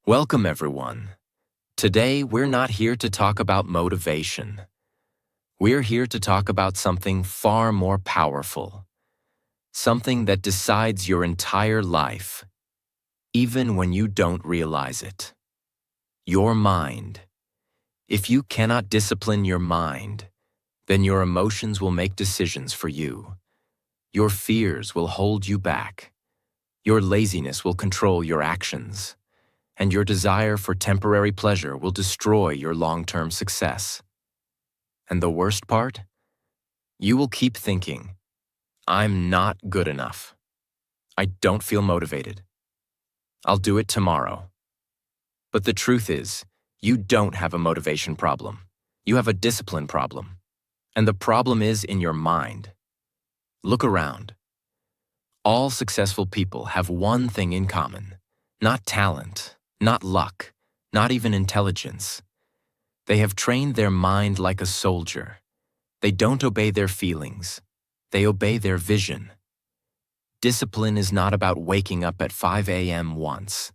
Welcome, everyone. Today, we're not here to talk about motivation. We're here to talk about something far more powerful, something that decides your entire life, even when you don't realize it. Your mind. If you cannot discipline your mind, then your emotions will make decisions for you. Your fears will hold you back. Your laziness will control your actions. And your desire for temporary pleasure will destroy your long-term success. And the worst part? You will keep thinking, I'm not good enough. I don't feel motivated. I'll do it tomorrow. But the truth is, you don't have a motivation problem. You have a discipline problem. And the problem is in your mind. Look around. All successful people have one thing in common: not talent, not luck, not even intelligence. They have trained their mind like a soldier. They don't obey their feelings. They obey their vision. Discipline is not about waking up at 5 a.m. once.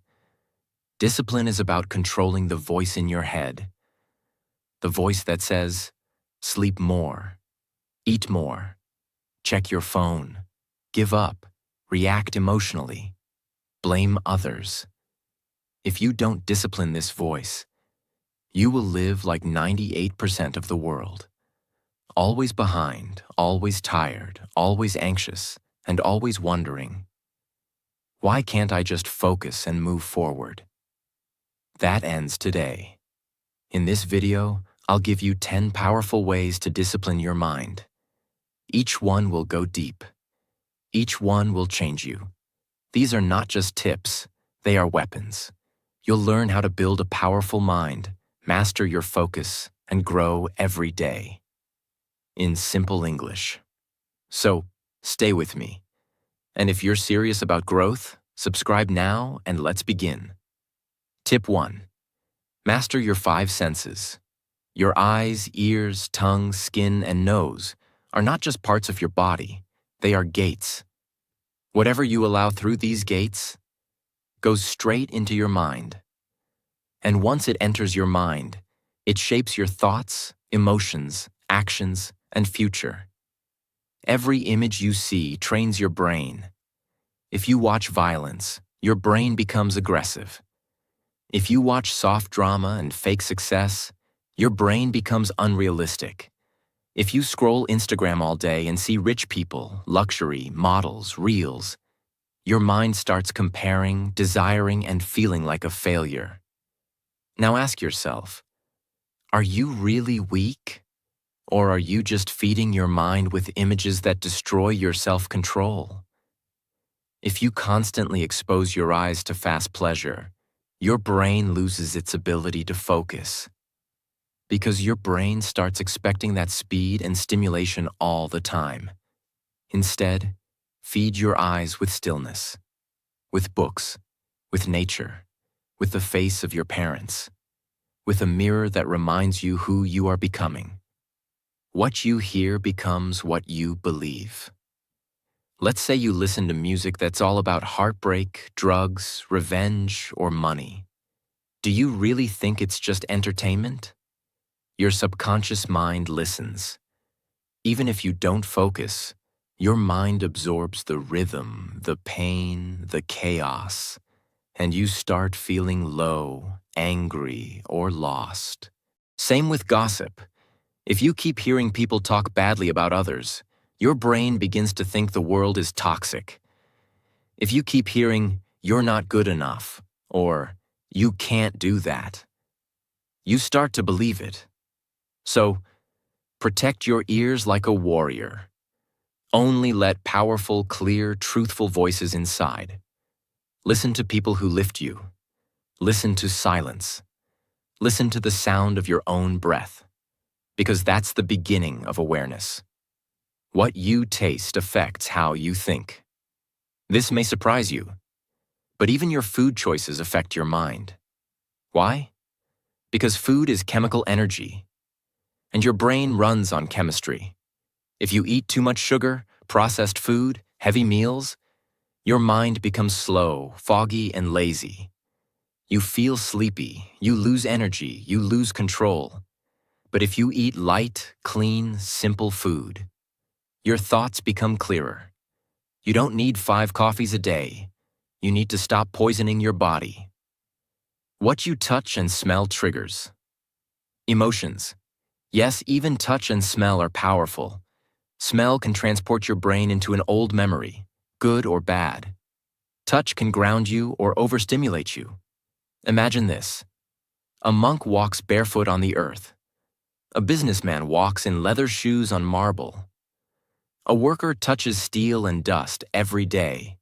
Discipline is about controlling the voice in your head. The voice that says, sleep more, eat more, check your phone, give up, react emotionally, blame others. If you don't discipline this voice, you will live like 98% of the world. Always behind, always tired, always anxious, and always wondering, why can't I just focus and move forward? That ends today. In this video, I'll give you 10 powerful ways to discipline your mind. Each one will go deep. Each one will change you. These are not just tips, they are weapons. You'll learn how to build a powerful mind, master your focus, and grow every day. In simple English. So, stay with me. And if you're serious about growth, subscribe now and let's begin. Tip 1. Master your 5 senses. Your eyes, ears, tongue, skin, and nose are not just parts of your body, they are gates. Whatever you allow through these gates goes straight into your mind. And once it enters your mind, it shapes your thoughts, emotions, actions, and future. Every image you see trains your brain. If you watch violence, your brain becomes aggressive. If you watch soft drama and fake success, your brain becomes unrealistic. If you scroll Instagram all day and see rich people, luxury, models, reels, your mind starts comparing, desiring, and feeling like a failure. Now ask yourself, are you really weak? Or are you just feeding your mind with images that destroy your self-control? If you constantly expose your eyes to fast pleasure, your brain loses its ability to focus. Because your brain starts expecting that speed and stimulation all the time. Instead, feed your eyes with stillness, with books, with nature, with the face of your parents, with a mirror that reminds you who you are becoming. What you hear becomes what you believe. Let's say you listen to music that's all about heartbreak, drugs, revenge, or money. Do you really think it's just entertainment? Your subconscious mind listens. Even if you don't focus, your mind absorbs the rhythm, the pain, the chaos, and you start feeling low, angry, or lost. Same with gossip. If you keep hearing people talk badly about others, your brain begins to think the world is toxic. If you keep hearing, you're not good enough, or you can't do that, you start to believe it. So, protect your ears like a warrior. Only let powerful, clear, truthful voices inside. Listen to people who lift you. Listen to silence. Listen to the sound of your own breath. Because that's the beginning of awareness. What you taste affects how you think. This may surprise you, but even your food choices affect your mind. Why? Because food is chemical energy, and your brain runs on chemistry. If you eat too much sugar, processed food, heavy meals, your mind becomes slow, foggy, and lazy. You feel sleepy, you lose energy, you lose control. But if you eat light, clean, simple food, your thoughts become clearer. You don't need 5 coffees a day. You need to stop poisoning your body. What you touch and smell triggers. Emotions. Yes, even touch and smell are powerful. Smell can transport your brain into an old memory, good or bad. Touch can ground you or overstimulate you. Imagine this. A monk walks barefoot on the earth. A businessman walks in leather shoes on marble. A worker touches steel and dust every day.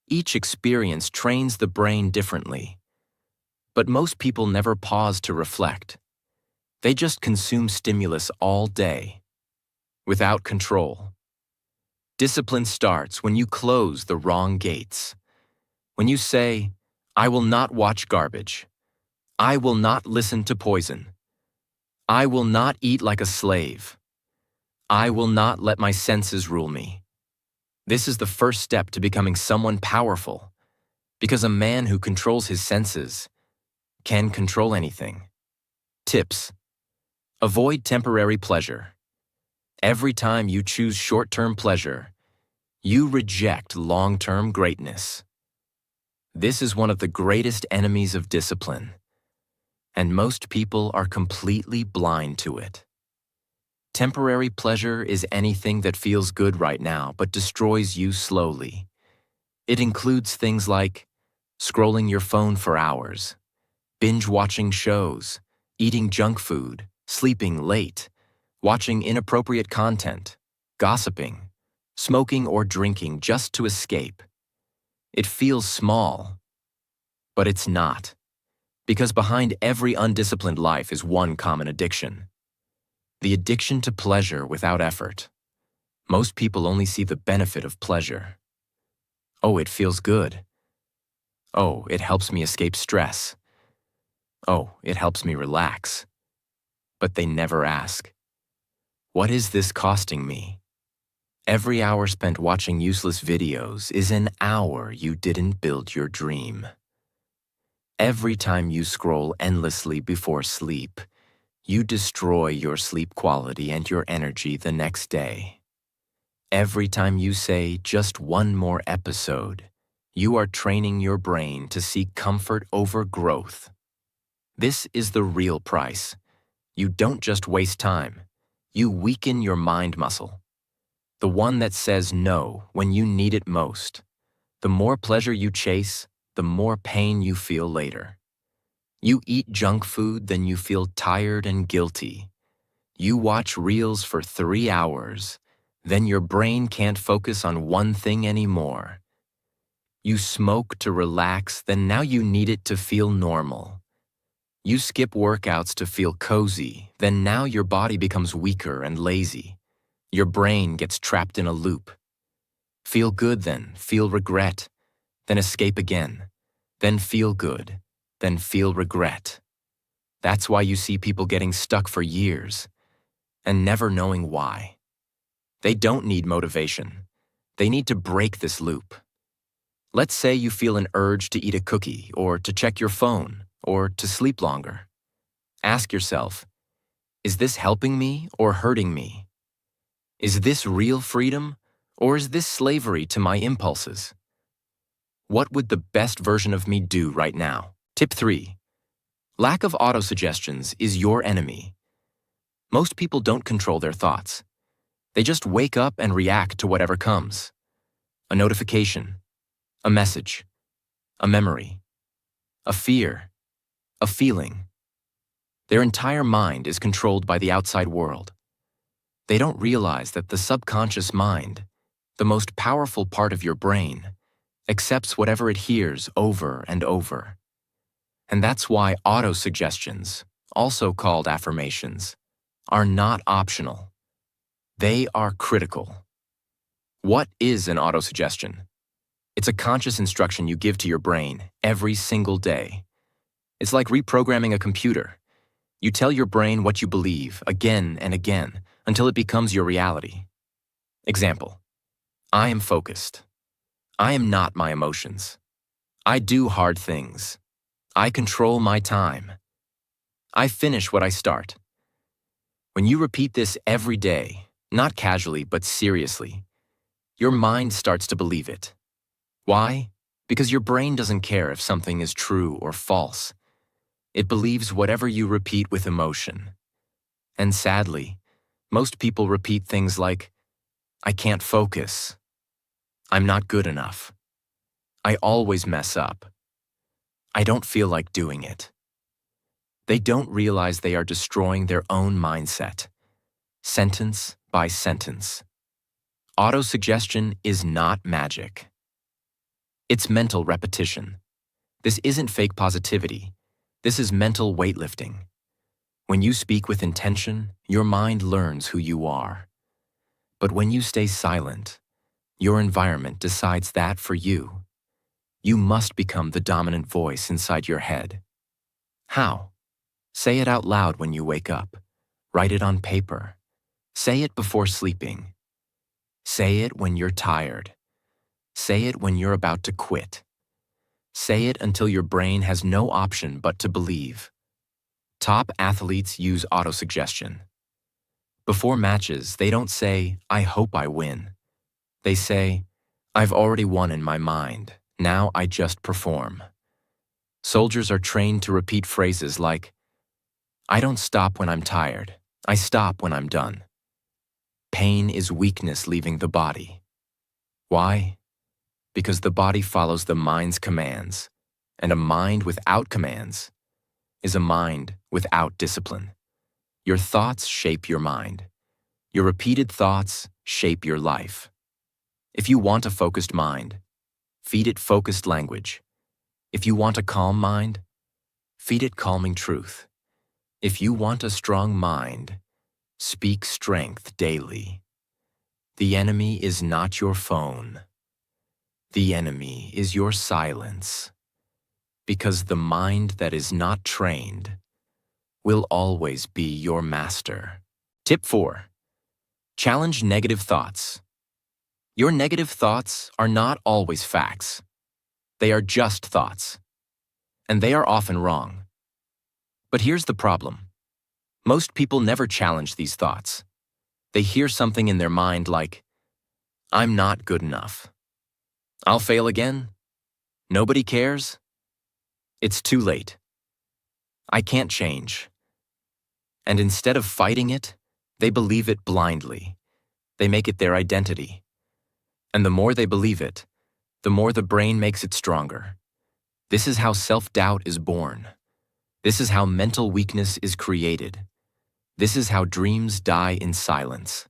Each experience trains the brain differently. But most people never pause to reflect. They just consume stimulus all day, without control. Discipline starts when you close the wrong gates. When you say, "I will not watch garbage. I will not listen to poison. I will not eat like a slave. I will not let my senses rule me." This is the first step to becoming someone powerful, because a man who controls his senses can control anything. Tips. Avoid temporary pleasure. Every time you choose short-term pleasure, you reject long-term greatness. This is one of the greatest enemies of discipline, and most people are completely blind to it. Temporary pleasure is anything that feels good right now but destroys you slowly. It includes things like scrolling your phone for hours, binge-watching shows, eating junk food, sleeping late, watching inappropriate content, gossiping, smoking or drinking just to escape. It feels small, but it's not, because behind every undisciplined life is one common addiction. The addiction to pleasure without effort. Most people only see the benefit of pleasure. Oh, it feels good. Oh, it helps me escape stress. Oh, it helps me relax. But they never ask, what is this costing me? Every hour spent watching useless videos is an hour you didn't build your dream. Every time you scroll endlessly before sleep, you destroy your sleep quality and your energy the next day. Every time you say just one more episode, you are training your brain to seek comfort over growth. This is the real price. You don't just waste time. You weaken your mind muscle. The one that says no when you need it most. The more pleasure you chase, the more pain you feel later. You eat junk food, then you feel tired and guilty. You watch reels for 3 hours, then your brain can't focus on one thing anymore. You smoke to relax, then now you need it to feel normal. You skip workouts to feel cozy, then now your body becomes weaker and lazy. Your brain gets trapped in a loop. Feel good, then feel regret, then escape again, then feel good, then feel regret. That's why you see people getting stuck for years and never knowing why. They don't need motivation. They need to break this loop. Let's say you feel an urge to eat a cookie or to check your phone or to sleep longer. Ask yourself, is this helping me or hurting me? Is this real freedom, or is this slavery to my impulses? What would the best version of me do right now? Tip 3. Lack of autosuggestions is your enemy. Most people don't control their thoughts. They just wake up and react to whatever comes. A notification, a message, a memory, a fear, a feeling. Their entire mind is controlled by the outside world. They don't realize that the subconscious mind, the most powerful part of your brain, accepts whatever it hears over and over. And that's why autosuggestions, also called affirmations, are not optional. They are critical. What is an autosuggestion? It's a conscious instruction you give to your brain every single day. It's like reprogramming a computer. You tell your brain what you believe again and again until it becomes your reality. Example: I am focused. I am not my emotions. I do hard things. I control my time. I finish what I start. When you repeat this every day, not casually but seriously, your mind starts to believe it. Why? Because your brain doesn't care if something is true or false. It believes whatever you repeat with emotion. And sadly, most people repeat things like, I can't focus. I'm not good enough. I always mess up. I don't feel like doing it. They don't realize they are destroying their own mindset, sentence by sentence. Autosuggestion is not magic. It's mental repetition. This isn't fake positivity. This is mental weightlifting. When you speak with intention, your mind learns who you are. But when you stay silent, your environment decides that for you. You must become the dominant voice inside your head. How? Say it out loud when you wake up. Write it on paper. Say it before sleeping. Say it when you're tired. Say it when you're about to quit. Say it until your brain has no option but to believe. Top athletes use autosuggestion. Before matches, they don't say, I hope I win. They say, I've already won in my mind. Now I just perform. Soldiers are trained to repeat phrases like, I don't stop when I'm tired. I stop when I'm done. Pain is weakness leaving the body. Why? Because the body follows the mind's commands, and a mind without commands is a mind without discipline. Your thoughts shape your mind. Your repeated thoughts shape your life. If you want a focused mind, feed it focused language. If you want a calm mind, feed it calming truth. If you want a strong mind, speak strength daily. The enemy is not your phone. The enemy is your silence. Because the mind that is not trained will always be your master. Tip 4. Challenge negative thoughts. Your negative thoughts are not always facts. They are just thoughts. And they are often wrong. But here's the problem. Most people never challenge these thoughts. They hear something in their mind like, I'm not good enough. I'll fail again. Nobody cares. It's too late. I can't change. And instead of fighting it, they believe it blindly. They make it their identity. And the more they believe it, the more the brain makes it stronger. This is how self-doubt is born. This is how mental weakness is created. This is how dreams die in silence.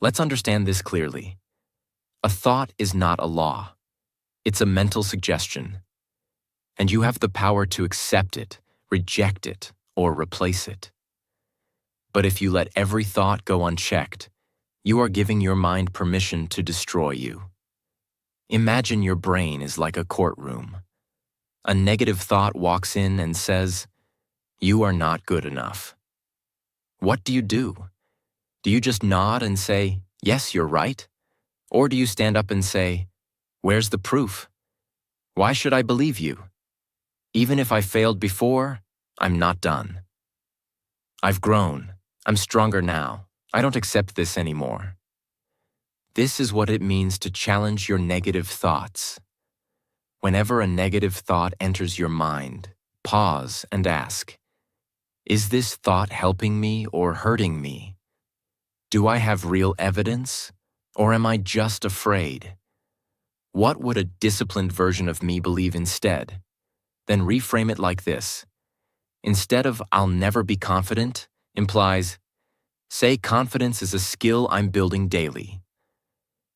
Let's understand this clearly. A thought is not a law. It's a mental suggestion. And you have the power to accept it, reject it, or replace it. But if you let every thought go unchecked, you are giving your mind permission to destroy you. Imagine your brain is like a courtroom. A negative thought walks in and says, you are not good enough. What do? Do you just nod and say, yes, you're right? Or do you stand up and say, where's the proof? Why should I believe you? Even if I failed before, I'm not done. I've grown. I'm stronger now. I don't accept this anymore. This is what it means to challenge your negative thoughts. Whenever a negative thought enters your mind, pause and ask, is this thought helping me or hurting me? Do I have real evidence, or am I just afraid? What would a disciplined version of me believe instead? Then reframe it like this. Instead of I'll never be confident, implies, say confidence is a skill I'm building daily.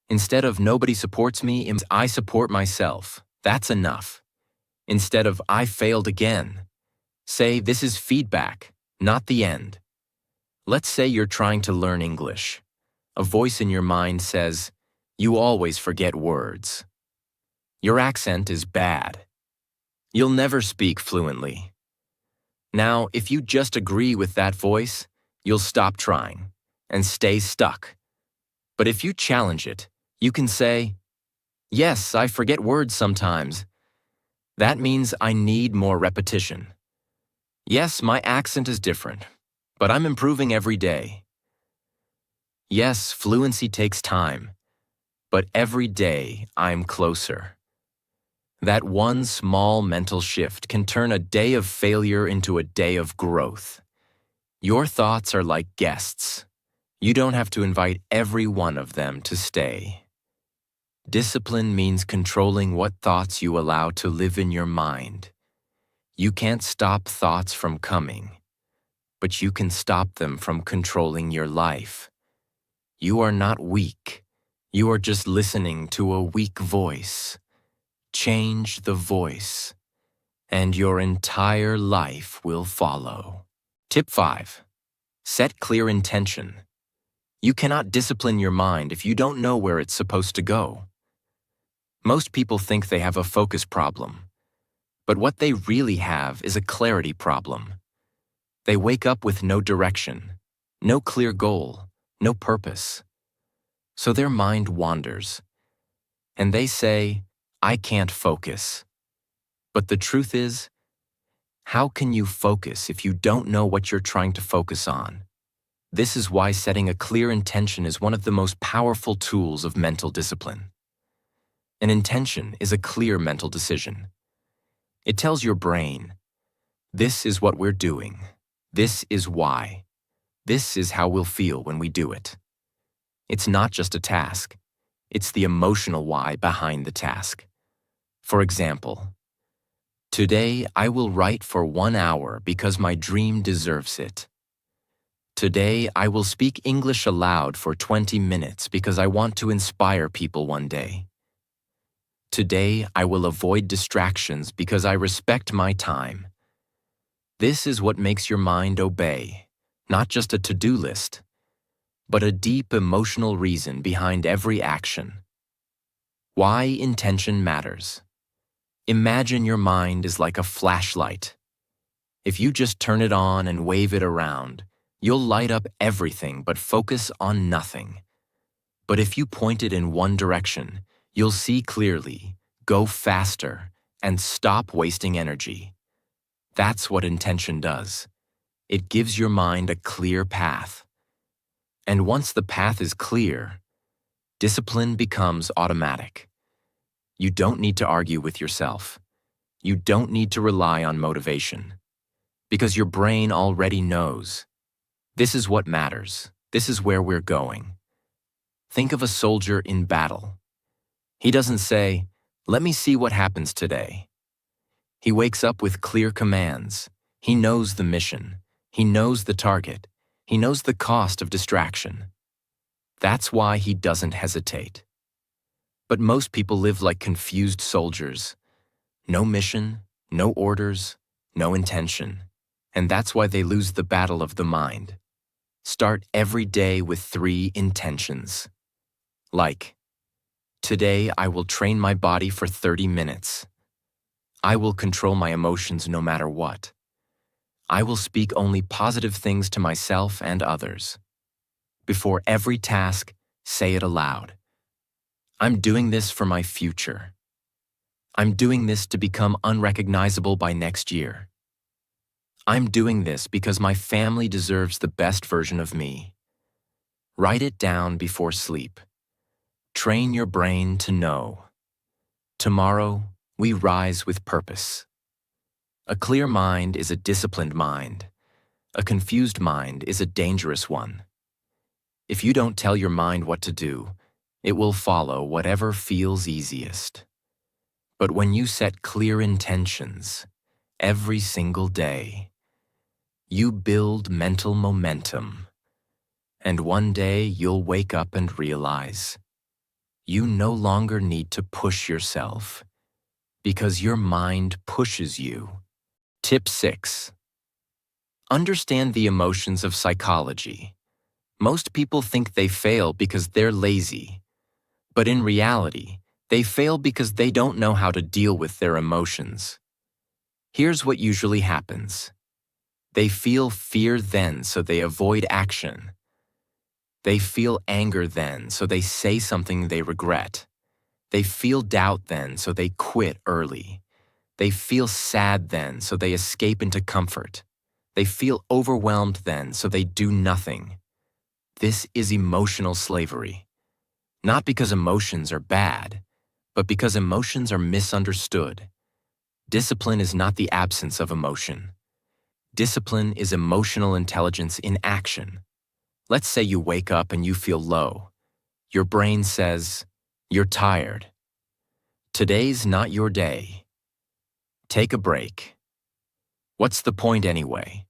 Instead of nobody supports me, I support myself. That's enough. Instead of I failed again, say this is feedback, not the end. Let's say you're trying to learn English. A voice in your mind says, you always forget words. Your accent is bad. You'll never speak fluently. Now, if you just agree with that voice, you'll stop trying and stay stuck. But if you challenge it, you can say, yes, I forget words sometimes. That means I need more repetition. Yes, my accent is different, but I'm improving every day. Yes, fluency takes time, but every day I'm closer. That one small mental shift can turn a day of failure into a day of growth. Your thoughts are like guests. You don't have to invite every one of them to stay. Discipline means controlling what thoughts you allow to live in your mind. You can't stop thoughts from coming, but you can stop them from controlling your life. You are not weak. You are just listening to a weak voice. Change the voice, and your entire life will follow. Tip 5. Set clear intention. You cannot discipline your mind if you don't know where it's supposed to go. Most people think they have a focus problem, but what they really have is a clarity problem. They wake up with no direction, no clear goal, no purpose. So their mind wanders, and they say, "I can't focus." But the truth is, how can you focus if you don't know what you're trying to focus on? This is why setting a clear intention is one of the most powerful tools of mental discipline. An intention is a clear mental decision. It tells your brain, this is what we're doing. This is why. This is how we'll feel when we do it. It's not just a task. It's the emotional why behind the task. For example, today I will write for 1 hour because my dream deserves it. Today I will speak English aloud for 20 minutes because I want to inspire people one day. Today, I will avoid distractions because I respect my time. This is what makes your mind obey, not just a to-do list, but a deep emotional reason behind every action. Why intention matters. Imagine your mind is like a flashlight. If you just turn it on and wave it around, you'll light up everything but focus on nothing. But if you point it in one direction, you'll see clearly, go faster, and stop wasting energy. That's what intention does. It gives your mind a clear path. And once the path is clear, discipline becomes automatic. You don't need to argue with yourself. You don't need to rely on motivation. Because your brain already knows. This is what matters. This is where we're going. Think of a soldier in battle. He doesn't say, "Let me see what happens today." He wakes up with clear commands. He knows the mission. He knows the target. He knows the cost of distraction. That's why he doesn't hesitate. But most people live like confused soldiers. No mission, no orders, no intention. And that's why they lose the battle of the mind. Start every day with 3 intentions. Like, today I will train my body for 30 minutes. I will control my emotions no matter what. I will speak only positive things to myself and others. Before every task, say it aloud. I'm doing this for my future. I'm doing this to become unrecognizable by next year. I'm doing this because my family deserves the best version of me. Write it down before sleep. Train your brain to know. Tomorrow, we rise with purpose. A clear mind is a disciplined mind. A confused mind is a dangerous one. If you don't tell your mind what to do, it will follow whatever feels easiest. But when you set clear intentions, every single day, you build mental momentum. And one day you'll wake up and realize you no longer need to push yourself because your mind pushes you. Tip 6. Understand the emotions of psychology. Most people think they fail because they're lazy. But in reality, they fail because they don't know how to deal with their emotions. Here's what usually happens. They feel fear then, so they avoid action. They feel anger then, so they say something they regret. They feel doubt then, so they quit early. They feel sad then, so they escape into comfort. They feel overwhelmed then, so they do nothing. This is emotional slavery. Not because emotions are bad, but because emotions are misunderstood. Discipline is not the absence of emotion. Discipline is emotional intelligence in action. Let's say you wake up and you feel low. Your brain says, "You're tired. Today's not your day. Take a break." What's the point anyway?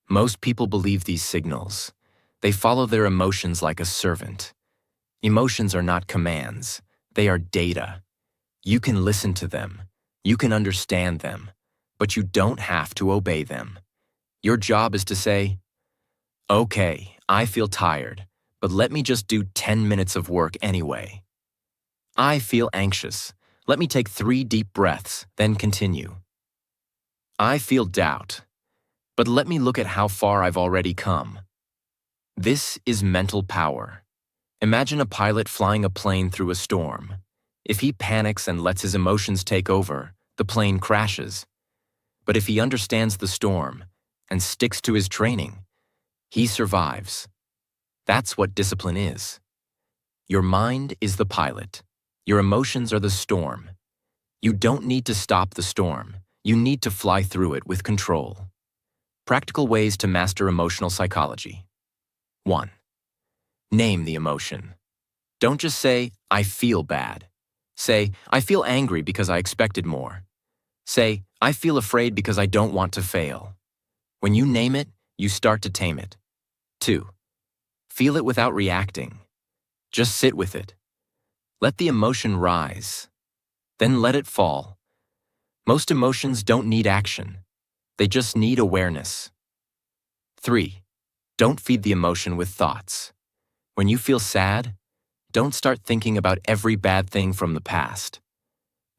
Most people believe these signals. They follow their emotions like a servant. Emotions are not commands. They are data. You can listen to them. You can understand them. But you don't have to obey them. Your job is to say, "Okay, I feel tired, but let me just do 10 minutes of work anyway. I feel anxious. Let me take 3 deep breaths, then continue. I feel doubt, but let me look at how far I've already come." This is mental power. Imagine a pilot flying a plane through a storm. If he panics and lets his emotions take over, the plane crashes. But if he understands the storm and sticks to his training, he survives. That's what discipline is. Your mind is the pilot. Your emotions are the storm. You don't need to stop the storm. You need to fly through it with control. Practical ways to master emotional psychology. 1. Name the emotion. Don't just say, "I feel bad." Say, "I feel angry because I expected more." Say, "I feel afraid because I don't want to fail." When you name it, you start to tame it. 2. Feel it without reacting. Just sit with it. Let the emotion rise. Then let it fall. Most emotions don't need action. They just need awareness. 3. Don't feed the emotion with thoughts. When you feel sad, don't start thinking about every bad thing from the past.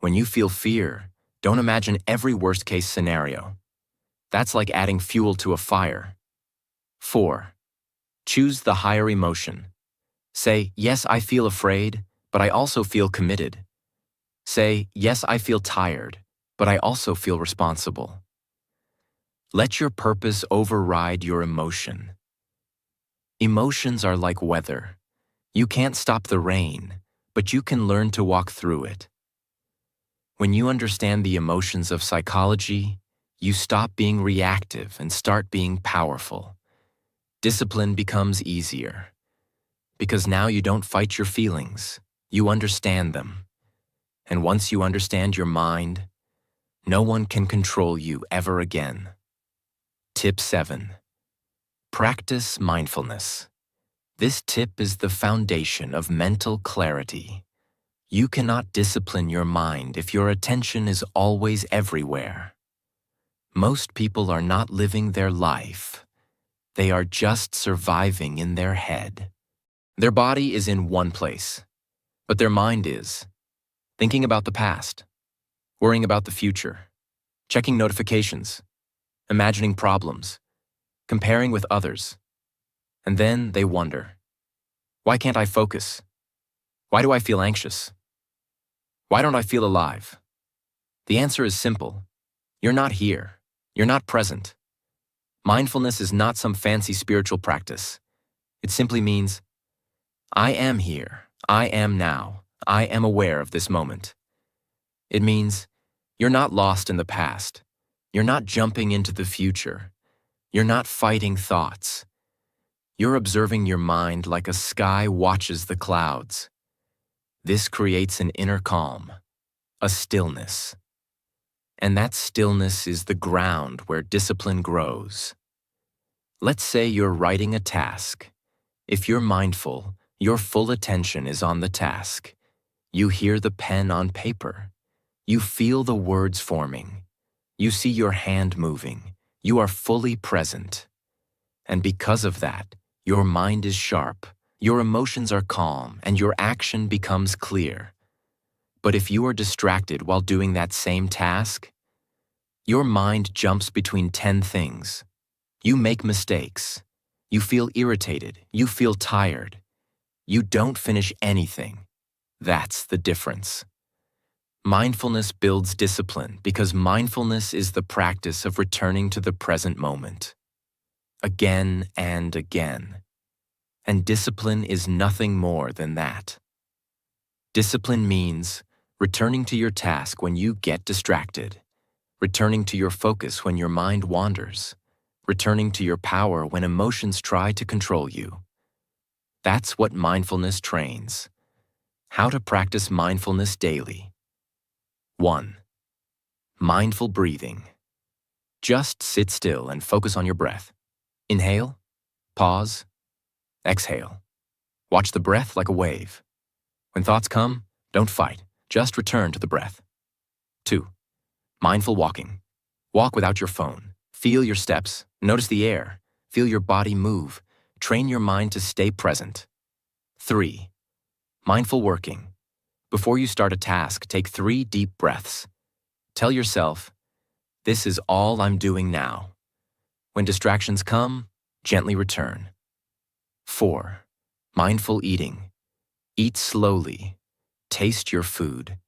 When you feel fear, don't imagine every worst-case scenario. That's like adding fuel to a fire. 4. Choose the higher emotion. Say, "Yes, I feel afraid, but I also feel committed." Say, "Yes, I feel tired, but I also feel responsible." Let your purpose override your emotion. Emotions are like weather. You can't stop the rain, but you can learn to walk through it. When you understand the emotions of psychology, you stop being reactive and start being powerful. Discipline becomes easier. Because now you don't fight your feelings, you understand them. And once you understand your mind, no one can control you ever again. Tip 7. Practice mindfulness. This tip is the foundation of mental clarity. You cannot discipline your mind if your attention is always everywhere. Most people are not living their life. They are just surviving in their head. Their body is in one place, but their mind is thinking about the past, worrying about the future, checking notifications, imagining problems, comparing with others. And then they wonder, why can't I focus? Why do I feel anxious? Why don't I feel alive? The answer is simple. You're not here. You're not present. Mindfulness is not some fancy spiritual practice. It simply means, I am here. I am now. I am aware of this moment. It means you're not lost in the past. You're not jumping into the future. You're not fighting thoughts. You're observing your mind like a sky watches the clouds. This creates an inner calm, a stillness. And that stillness is the ground where discipline grows. Let's say you're writing a task. If you're mindful, your full attention is on the task. You hear the pen on paper. You feel the words forming. You see your hand moving. You are fully present. And because of that, your mind is sharp, your emotions are calm, and your action becomes clear. But if you are distracted while doing that same task, your mind jumps between 10 things. You make mistakes. You feel irritated. You feel tired. You don't finish anything. That's the difference. Mindfulness builds discipline because mindfulness is the practice of returning to the present moment, again and again. And discipline is nothing more than that. Discipline means returning to your task when you get distracted, returning to your focus when your mind wanders, returning to your power when emotions try to control you. That's what mindfulness trains. How to practice mindfulness daily. 1. Mindful breathing. Just sit still and focus on your breath. Inhale, pause, exhale. Watch the breath like a wave. When thoughts come, don't fight, just return to the breath. 2. Mindful walking. Walk without your phone. Feel your steps, notice the air, feel your body move. Train your mind to stay present. 3. Mindful working. Before you start a task, take 3 deep breaths. Tell yourself, this is all I'm doing now. When distractions come, gently return. 4. Mindful eating. Eat slowly. Taste your food.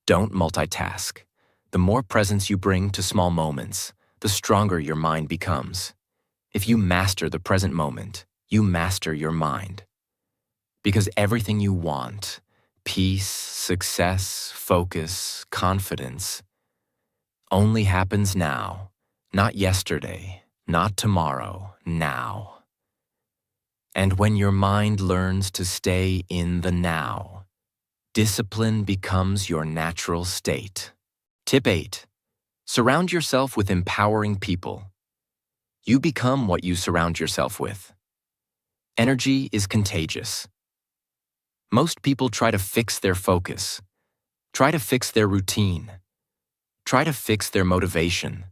Don't multitask. The more presence you bring to small moments, the stronger your mind becomes. If you master the present moment, you master your mind. Because everything you want, peace, success, focus, confidence, only happens now, not yesterday, not tomorrow, now. And when your mind learns to stay in the now, discipline becomes your natural state. Tip 8. Surround yourself with empowering people. You become what you surround yourself with. Energy is contagious. Most people try to fix their focus, try to fix their routine, try to fix their motivation,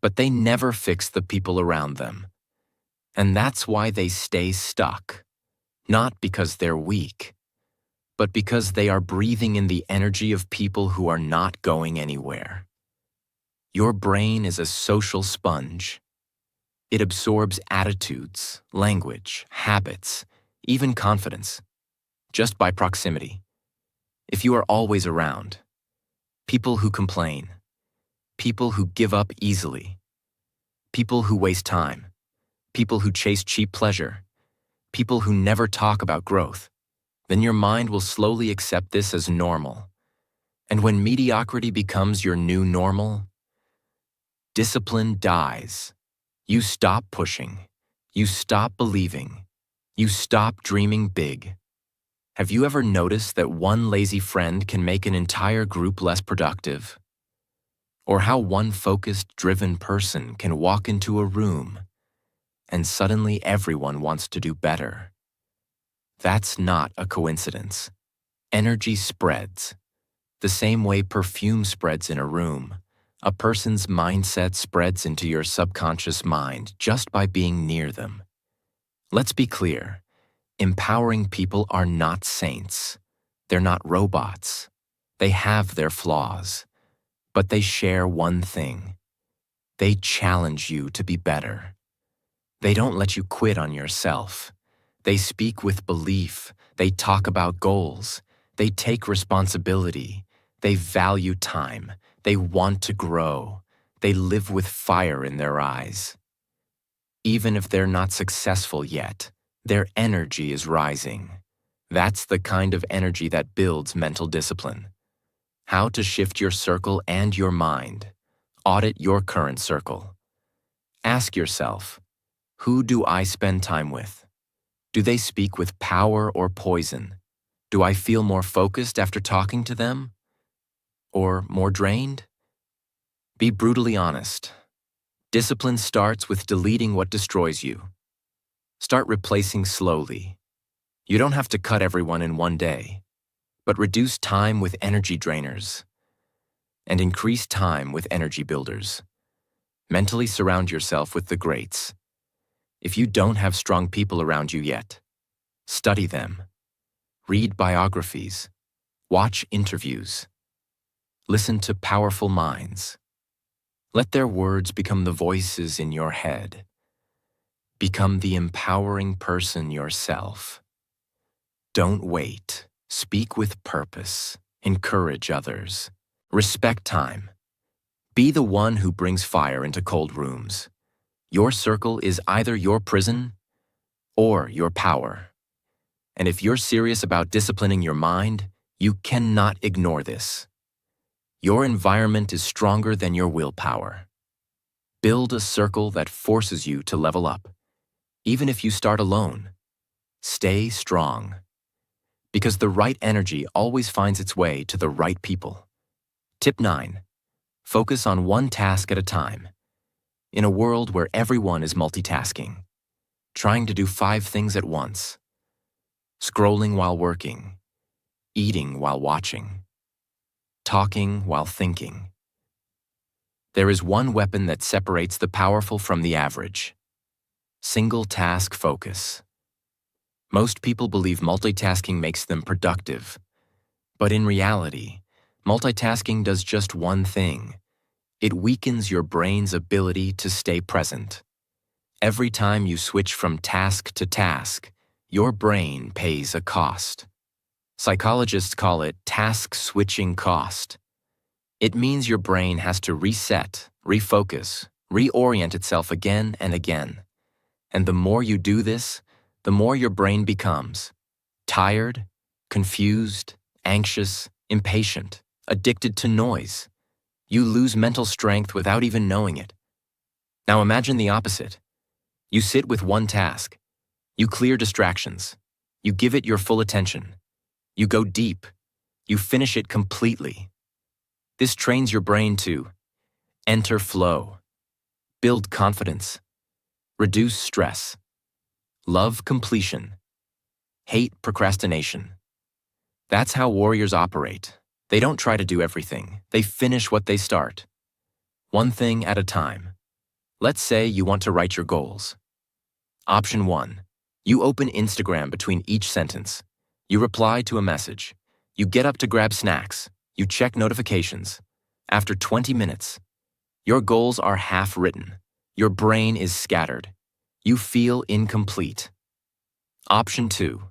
but they never fix the people around them. And that's why they stay stuck, not because they're weak, but because they are breathing in the energy of people who are not going anywhere. Your brain is a social sponge. It absorbs attitudes, language, habits, even confidence, just by proximity. If you are always around, people who complain, people who give up easily, people who waste time, people who chase cheap pleasure, people who never talk about growth, then your mind will slowly accept this as normal. And when mediocrity becomes your new normal, discipline dies. You stop pushing. You stop believing. You stop dreaming big. Have you ever noticed that one lazy friend can make an entire group less productive? Or how one focused, driven person can walk into a room and suddenly everyone wants to do better? That's not a coincidence. Energy spreads. The same way perfume spreads in a room, a person's mindset spreads into your subconscious mind just by being near them. Let's be clear. Empowering people are not saints. They're not robots. They have their flaws, but they share one thing. They challenge you to be better. They don't let you quit on yourself. They speak with belief. They talk about goals. They take responsibility. They value time. They want to grow. They live with fire in their eyes. Even if they're not successful yet, their energy is rising. That's the kind of energy that builds mental discipline. How to shift your circle and your mind. Audit your current circle. Ask yourself, who do I spend time with? Do they speak with power or poison? Do I feel more focused after talking to them? Or more drained? Be brutally honest. Discipline starts with deleting what destroys you. Start replacing slowly. You don't have to cut everyone in one day, but reduce time with energy drainers and increase time with energy builders. Mentally surround yourself with the greats. If you don't have strong people around you yet, study them. Read biographies. Watch interviews. Listen to powerful minds. Let their words become the voices in your head. Become the empowering person yourself. Don't wait. Speak with purpose. Encourage others. Respect time. Be the one who brings fire into cold rooms. Your circle is either your prison or your power. And if you're serious about disciplining your mind, you cannot ignore this. Your environment is stronger than your willpower. Build a circle that forces you to level up. Even if you start alone, stay strong. Because the right energy always finds its way to the right people. Tip 9. Focus on one task at a time. In a world where everyone is multitasking, trying to do 5 things at once, scrolling while working, eating while watching, talking while thinking, there is one weapon that separates the powerful from the average. Single task focus. Most people believe multitasking makes them productive. But in reality, multitasking does just one thing. It weakens your brain's ability to stay present. Every time you switch from task to task, your brain pays a cost. Psychologists call it task switching cost. It means your brain has to reset, refocus, reorient itself again and again. And the more you do this, the more your brain becomes tired, confused, anxious, impatient, addicted to noise. You lose mental strength without even knowing it. Now imagine the opposite. You sit with one task. You clear distractions. You give it your full attention. You go deep. You finish it completely. This trains your brain to enter flow, build confidence, reduce stress, love completion, hate procrastination. That's how warriors operate. They don't try to do everything. They finish what they start. One thing at a time. Let's say you want to write your goals. Option 1. You open Instagram between each sentence. You reply to a message. You get up to grab snacks. You check notifications. After 20 minutes, your goals are half written. Your brain is scattered. You feel incomplete. Option 2.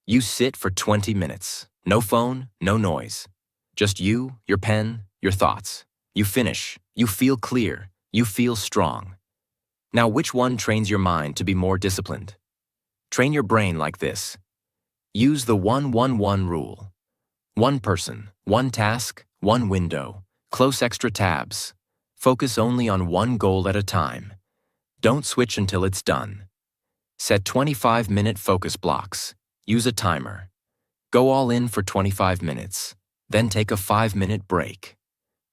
You sit for 20 minutes. No phone, no noise. Just you, your pen, your thoughts. You finish. You feel clear. You feel strong. Now, which one trains your mind to be more disciplined? Train your brain like this. Use the 1-1-1 rule. One person, one task, one window. Close extra tabs. Focus only on one goal at a time. Don't switch until it's done. Set 25-minute focus blocks. Use a timer. Go all in for 25 minutes. Then take a 5-minute break.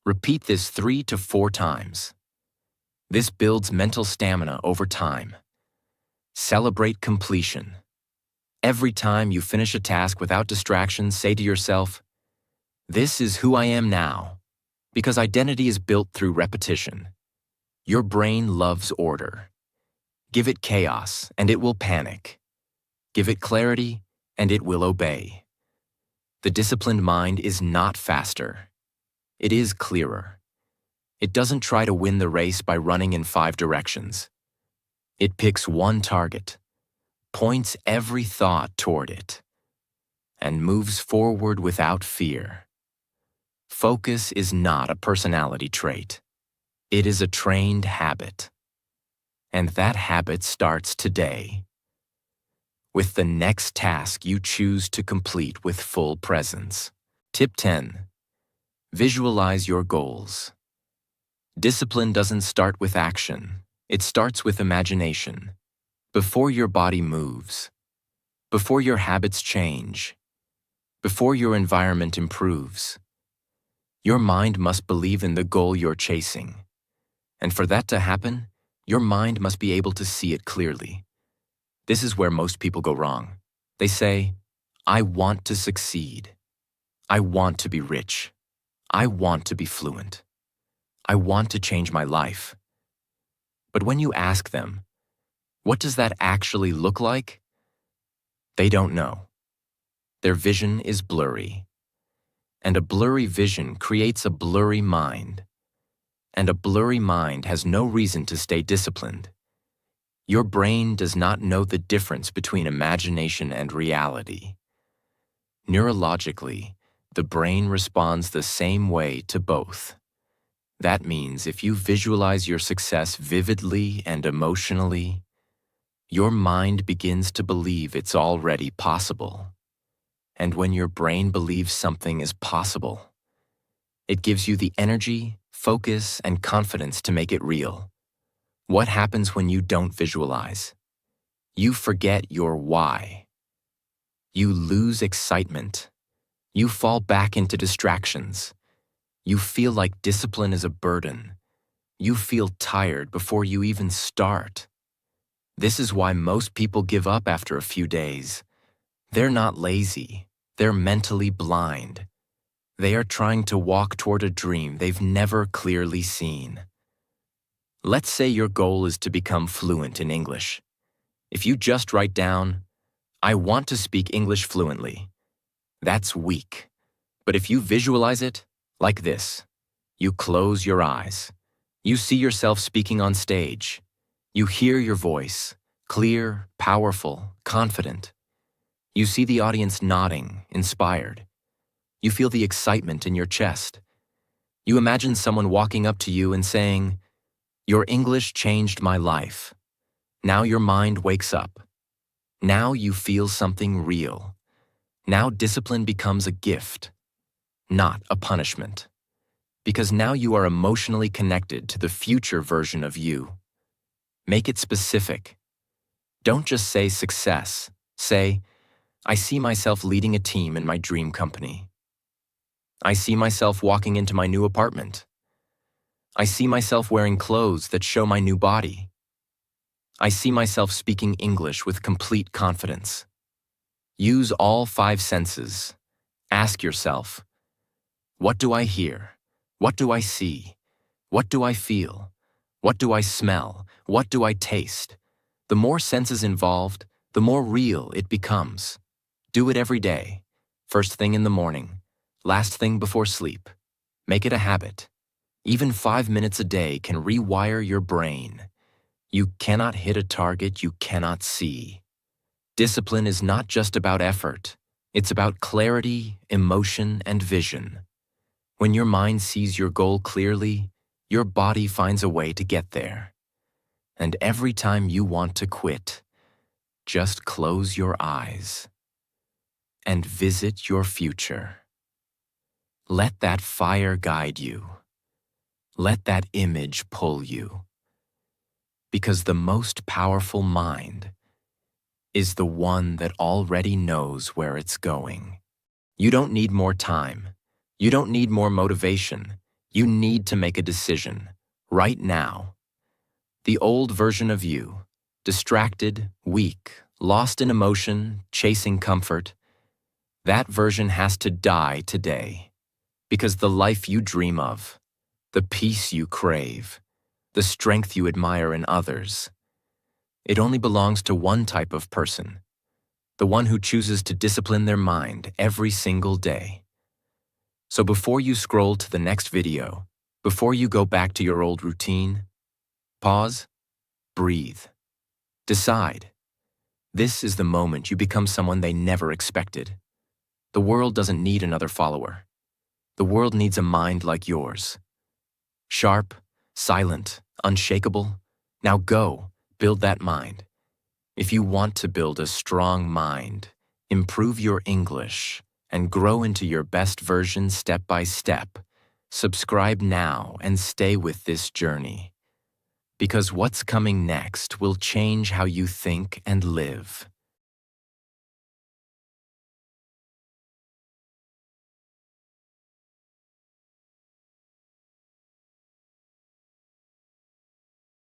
Repeat this 3 to 4 times. This builds mental stamina over time. Celebrate completion. Every time you finish a task without distractions, say to yourself, "This is who I am now," because identity is built through repetition. Your brain loves order. Give it chaos, and it will panic. Give it clarity, and it will obey. The disciplined mind is not faster. It is clearer. It doesn't try to win the race by running in 5 directions. It picks one target, points every thought toward it, and moves forward without fear. Focus is not a personality trait. It is a trained habit. And that habit starts today, with the next task you choose to complete with full presence. Tip 10. Visualize your goals. Discipline doesn't start with action. It starts with imagination. Before your body moves, before your habits change, before your environment improves, your mind must believe in the goal you're chasing. And for that to happen, your mind must be able to see it clearly. This is where most people go wrong. They say, "I want to succeed. I want to be rich. I want to be fluent. I want to change my life." But when you ask them, what does that actually look like? They don't know. Their vision is blurry. And a blurry vision creates a blurry mind. And a blurry mind has no reason to stay disciplined. Your brain does not know the difference between imagination and reality. Neurologically, The brain responds the same way to both. That means if you visualize your success vividly and emotionally, your mind begins to believe it's already possible. And when your brain believes something is possible, it gives you the energy, focus, and confidence to make it real. What happens when you don't visualize? You forget your why. You lose excitement. You fall back into distractions. You feel like discipline is a burden. You feel tired before you even start. This is why most people give up after a few days. They're not lazy. They're mentally blind. They are trying to walk toward a dream they've never clearly seen. Let's say your goal is to become fluent in English. If you just write down, "I want to speak English fluently," that's weak. But if you visualize it, like this, you close your eyes. You see yourself speaking on stage. You hear your voice, clear, powerful, confident. You see the audience nodding, inspired. You feel the excitement in your chest. You imagine someone walking up to you and saying, "Your English changed my life." Now your mind wakes up. Now you feel something real. Now discipline becomes a gift, not a punishment. Because now you are emotionally connected to the future version of you. Make it specific. Don't just say success. Say, "I see myself leading a team in my dream company. I see myself walking into my new apartment. I see myself wearing clothes that show my new body. I see myself speaking English with complete confidence." Use all 5 senses. Ask yourself, what do I hear? What do I see? What do I feel? What do I smell? What do I taste? The more senses involved, the more real it becomes. Do it every day. First thing in the morning. Last thing before sleep. Make it a habit. Even 5 minutes a day can rewire your brain. You cannot hit a target you cannot see. Discipline is not just about effort. It's about clarity, emotion, and vision. When your mind sees your goal clearly, your body finds a way to get there. And every time you want to quit, just close your eyes and visit your future. Let that fire guide you. Let that image pull you. Because the most powerful mind is the one that already knows where it's going. You don't need more time. You don't need more motivation. You need to make a decision, right now. The old version of you, distracted, weak, lost in emotion, chasing comfort, that version has to die today. Because the life you dream of, the peace you crave, the strength you admire in others, it only belongs to one type of person, the one who chooses to discipline their mind every single day. So before you scroll to the next video, before you go back to your old routine, pause, breathe, decide. This is the moment you become someone they never expected. The world doesn't need another follower. The world needs a mind like yours. Sharp, silent, unshakable. Now go, build that mind. If you want to build a strong mind, improve your English, and grow into your best version step by step, subscribe now and stay with this journey. Because what's coming next will change how you think and live.